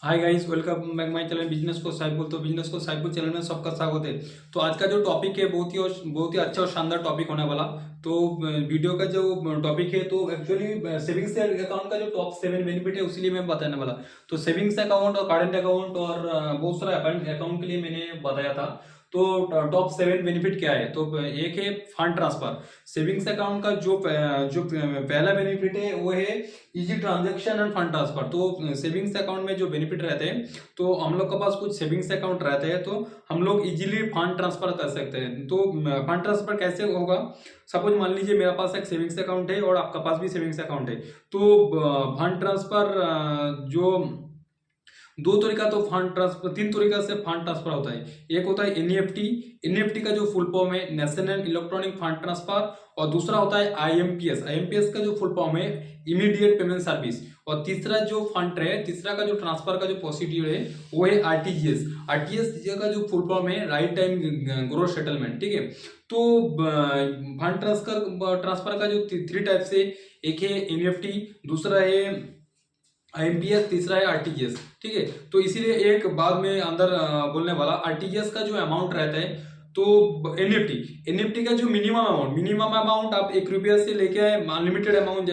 Hi guys, welcome back my channel business को साइबुल channel में सबका स्वागत है। तो आज का जो टॉपिक है बहुत ही अच्छा और शानदार टॉपिक होने वाला। तो वीडियो का जो टॉपिक है तो एक्चुअली सेविंग्स अकाउंट का जो टॉप 7 बेनिफिट है उसी लिए मैं बताने वाला। तो सेविंग्स अकाउंट और करंट अकाउंट और बहुत सारा अकाउंट के लिए मैंने बताया था। तो टॉप 7 बेनिफिट क्या है? तो एक है फंड ट्रांसफर। सेविंग्स अकाउंट का जो पहला बेनिफिट है वो है easy transaction end fund transfer. तो सेविंग्स अकाउंट में जो बेनिफिट रहते हैं, तो हम लोग के पास कुछ सेविंग्स अकाउंट रहते हैं तो हम लोग इजीली फंड ट्रांसफर कर सकते हैं। तो फंड ट्रांसफर कैसे होगा? सपोज मान लीजिए मेरे पास एक सेविंग्स अकाउंट है और आपका पास भी सेविंग्स अकाउंट है। तो फंड ट्रांसफर जो दो तरीका तो फंड ट्रांसफर तीन तरीका से फंड ट्रांसफर होता है। एक होता है एनईएफटी। एनईएफटी का जो फुल फॉर्म है नेशनल इलेक्ट्रॉनिक फंड ट्रांसफर। और दूसरा होता है आईएमपीएस। आईएमपीएस का जो फुल फॉर्म है इमीडिएट पेमेंट सर्विस। और तीसरा जो फंड है, तीसरा का जो ट्रांसफर का जो प्रोसीड्यूर है वो है आरटीजीएस। आरटीजीएस का जो फुल फॉर्म है राइट टाइम ग्रोस सेटलमेंट। ठीक है। तो फंड ट्रांसफर का जो थ्री टाइप से, एक है एनईएफटी, दूसरा है आईएमपीएस, तीसरा है आरटीजीएस। ठीक है। तो इसीलिए एक बाद में अंदर बोलने वाला आरटीजीएस का जो अमाउंट रहता है, तो एनईएफटी का जो मिनिमम अमाउंट आप 1 रुपया से लेके अनलिमिटेड अमाउंट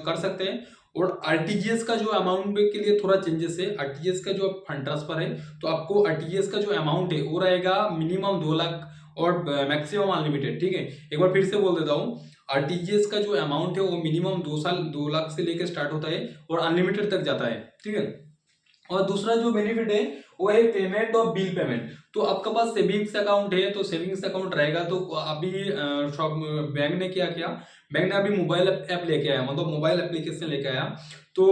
कर सकते हैं। और आरटीजीएस का जो अमाउंट के लिए थोड़ा चेंजेस है। आरटीजीएस का जो फंड ट्रांसफर है तो आपको आरटीजीएस का जो अमाउंट है वो रहेगा मिनिमम 2 लाख और मैक्सिमम अनलिमिटेड। ठीक है। एक बार फिर से बोल देता हूँ, आरटीजीएस का जो अमाउंट है वो मिनिमम 2 लाख से लेकर स्टार्ट होता है और अनलिमिटेड तक जाता है। ठीक है। और दूसरा जो बेनिफिट है वो है पेमेंट और बिल पेमेंट। तो आपका पास सेविंग्स अकाउंट है तो सेविंग्स अकाउंट रहेगा तो अभी शॉप बैंक ने क्या किया, बैंक ने अभी मोबाइल ऐप लेके आया, मतलब मोबाइल एप्लीकेशन लेके आया। तो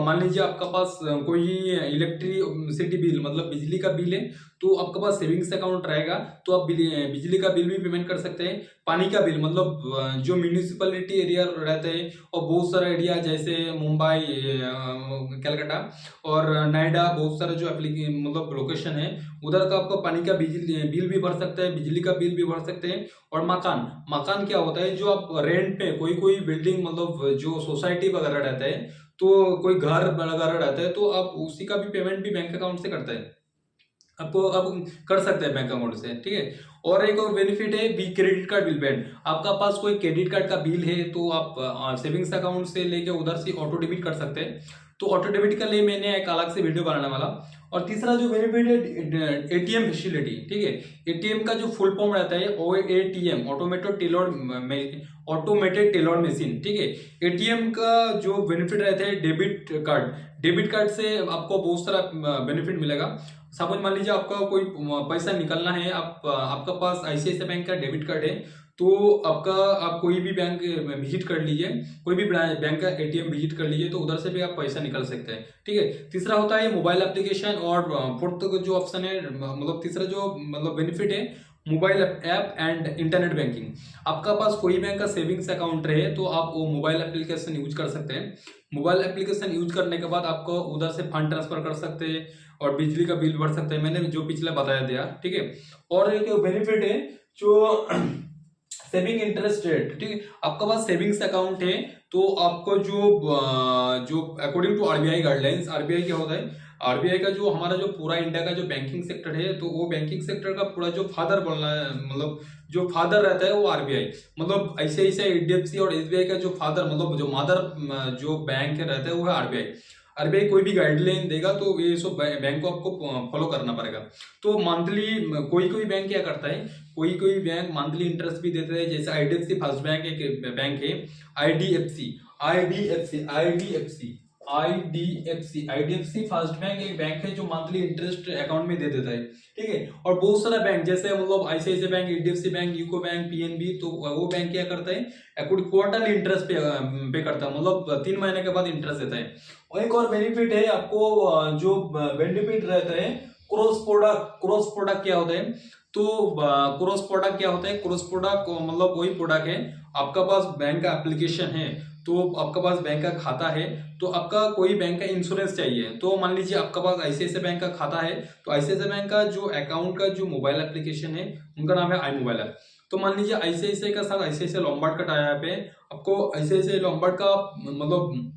मान लीजिए आपका पास कोई इलेक्ट्रिसिटी बिल मतलब बिजली का बिल है, तो आपके पास सेविंग्स अकाउंट रहेगा तो आप बिजली का बिल भी पेमेंट कर सकते हैं। पानी का बिल मतलब जो म्यूनिसिपैलिटी एरिया रहते हैं और बहुत सारा एरिया जैसे मुंबई, कलकत्ता और नोएडा, बहुत सारे जो मतलब लोकेशन है उधर का आपको पानी का बिल भी भर सकते हैं, बिजली का बिल भी भर सकते हैं। और मकान मकान क्या होता है, जो आप रेंट पे कोई कोई बिल्डिंग मतलब जो सोसाइटी वगैरह रहता है, तो कोई घर वगैरह रहता है तो आप उसी का भी पेमेंट भी बैंक अकाउंट से करते हैं। आपको अब कर सकते हैं बैंक अकाउंट से। ठीक है। और एक और बेनिफिट है B credit card bill paid. आपका पास कोई क्रेडिट कार्ड का बिल है तो आप सेविंग्स अकाउंट से लेके उधर से ऑटो डेबिट कर सकते हैं। तो ऑटो डेबिट के लिए मैंने एक अलग से वीडियो बनाने वाला। और तीसरा जो बेनिफिट है एटीएम फैसिलिटी। ठीक है। एटीएम का जो फुल फॉर्म रहता है ओ एटीएम, ऑटोमेटेड टेलर मशीन। ठीक है। एटीएम का जो बेनिफिट रहता है डेबिट कार्ड से आपको बहुत सारा बेनिफिट मिलेगा। सपोज मान लीजिए आपका कोई पैसा निकलना है, आपका पास आईसीआईसीआई बैंक का डेबिट कार्ड है, तो आप कोई भी बैंक विजिट कर लीजिए, कोई भी बैंक का एटीएम विजिट कर लीजिए तो उधर से भी आप पैसा निकल सकते हैं। ठीक है। तीसरा होता है मोबाइल एप्लीकेशन। और फोर्थ जो ऑप्शन है मतलब तीसरा जो मतलब बेनिफिट है mobile app and internet banking. आपका पास कोई बैंक का सेविंग्स अकाउंट रहे तो आप वो मोबाइल एप्लीकेशन यूज कर सकते हैं। मोबाइल एप्लीकेशन यूज करने के बाद आपको उधर से फंड ट्रांसफर कर सकते हैं और बिजली का बिल भर सकते हैं, मैंने जो पिछला बताया दिया। ठीक है। और एक बेनिफिट है जो सेविंग इंटरेस्ट रेट। ठीक है। आपका पास सेविंग्स अकाउंट है तो आपको जो according to RBI guidelines, RBI क्या होता है, आरबीआई का जो हमारा जो पूरा इंडिया का जो बैंकिंग सेक्टर है तो वो बैंकिंग सेक्टर का पूरा जो फादर बोलना है, मतलब जो फादर रहता है वो आरबीआई। मतलब आईसीआईसीआई, एचडीएफसी और एसबीआई का जो फादर मतलब जो मदर जो बैंक रहता है वो है आरबीआई। आरबीआई कोई भी गाइडलाइन देगा तो ये सब बैंक को आपको फॉलो करना पड़ेगा। तो मंथली कोई कोई बैंक क्या करता है, कोई कोई बैंक मंथली इंटरेस्ट भी देते हैं, जैसे आईडीएफसी फर्स्ट बैंक एक बैंक है, IDFC IDFC IDFC IDFC IDFC first bank एक बैंक है जो मंथली इंटरेस्ट अकाउंट में दे देता है। ठीक है। और बहुत सारा बैंक जैसे मतलब ICICI bank, HDFC bank, UCO bank, PNB, तो वो बैंक क्या करता है अकाउंट क्वार्टरली इंटरेस्ट पे करता है, मतलब 3 महीने के बाद इंटरेस्ट देता है। और एक और बेनिफिट है आपको जो बेनिफिट रहता है क्रॉस प्रोडक्ट क्या होता है, तो क्रॉस प्रोडक्ट क्या होता है, क्रॉस प्रोडक्ट मतलब वही प्रोडक्ट है, आपका पास बैंक का एप्लीकेशन है तो आपका पास बैंक का खाता है, तो आपका कोई बैंक का इंश्योरेंस चाहिए, तो मान लीजिए आपका पास आईसीआईसीआई बैंक का खाता है तो आईसीआईसीआई बैंक का जो अकाउंट का जो मोबाइल एप्लीकेशन है उनका नाम है आई मोबाइल ऐप। तो मान लीजिए आईसीआईसीआई का साथ आईसीआईसीआई लोम्बार्ड का टाई अप है, आपको आईसीआईसीआई लोम्बार्ड का मतलब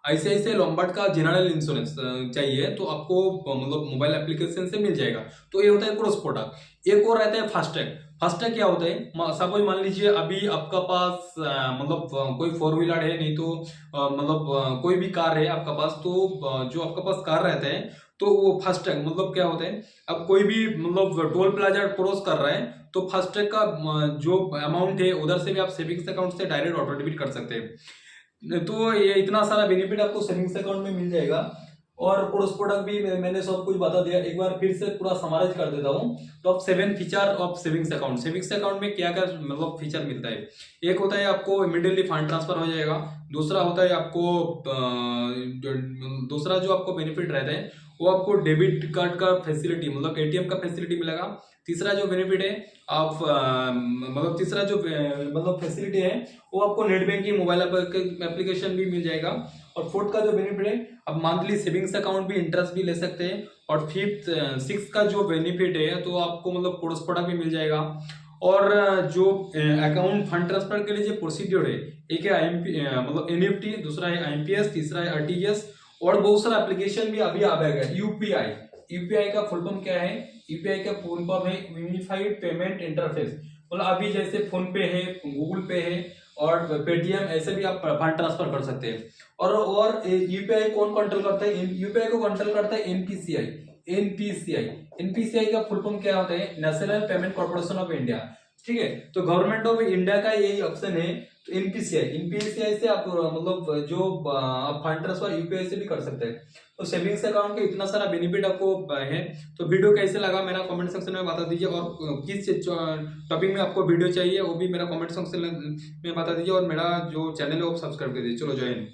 ICICI लोम्बार्ड का जनरल इंश्योरेंस चाहिए तो आपको मतलब मोबाइल एप्लीकेशन से मिल जाएगा। तो ये होता है क्रॉस प्रोडक्ट। एक और रहता है फास्टैग। फास्टैग क्या होता है, सपोज मान लीजिए अभी आपका पास मतलब कोई फोर व्हीलर है, नहीं तो मतलब कोई भी कार है आपका पास, तो जो आपका पास कार रहता है तो वो फास्टैग मतलब क्या होता है, अब कोई भी मतलब टोल प्लाजा क्रॉस कर रहा है तो फास्टैग का जो अमाउंट है उधर से भी आप सेविंग्स अकाउंट से डायरेक्ट ऑटो डेबिट कर सकते हैं। तो ये इतना सारा बेनिफिट आपको सेविंग्स अकाउंट में मिल जाएगा। और क्रॉस प्रोडक्ट भी मैंने सब कुछ बता दिया, एक बार फिर से पूरा समराइज कर देता हूँ। तो अब 7 feature of savings account. Savings account में क्या क्या मतलब फीचर मिलता है। एक होता है आपको इमीडिएटली फंड ट्रांसफर हो जाएगा। दूसरा होता है आपको दूसरा जो आपको बेनिफिट रहता है वो आपको डेबिट कार्ड का फैसिलिटी मतलब ATM का फैसिलिटी मिलेगा। तीसरा जो बेनिफिट है आप मतलब तीसरा जो मतलब फैसिलिटी है वो आपको नेट बैंकिंग मोबाइल एप्लीकेशन भी मिल जाएगा। और फोर्थ का जो बेनिफिट है आप मंथली सेविंग्स अकाउंट भी इंटरेस्ट भी ले सकते हैं। और फिफ्थ सिक्स का जो बेनिफिट है तो आपको मतलब क्रॉस प्रोडक्ट भी मिल जाएगा। और जो अकाउंट फंड ट्रांसफर के लिए जो प्रोसीड्योर है, एक है IMP मतलब NEFT, दूसरा है IMPS, तीसरा है RTGS, और बहुत सारा एप्लीकेशन भी अभी आ गया। यूपीआई का फुल फॉर्म क्या है, यूपीआई का फुल फॉर्म है यूनिफाइड पेमेंट इंटरफेस। मतलब अभी जैसे फोन पे है, गूगल पे है और पेटीएम, ऐसे भी आप फंड ट्रांसफर कर सकते हैं। और यूपीआई कौन कंट्रोल करता है, यूपीआई को कंट्रोल करता है एनपीसीआई का फुल फॉर्म क्या होता है, national payment corporation of India. ठीक है, तो गवर्नमेंट ऑफ इंडिया का यही ऑप्शन है। तो एनपीसीआई से आप मतलब जो आप फंड ट्रांसफर यूपीआई से भी कर सकते हैं। तो सेविंग्स अकाउंट का इतना सारा बेनिफिट आपको है। तो वीडियो कैसे लगा मेरा कमेंट सेक्शन में बता दीजिए, और किस टॉपिक में आपको वीडियो चाहिए वो भी मेरा कमेंट सेक्शन में बता दीजिए, और मेरा जो चैनल है वो सब्सक्राइब कर दीजिए। चलो जय हिंद।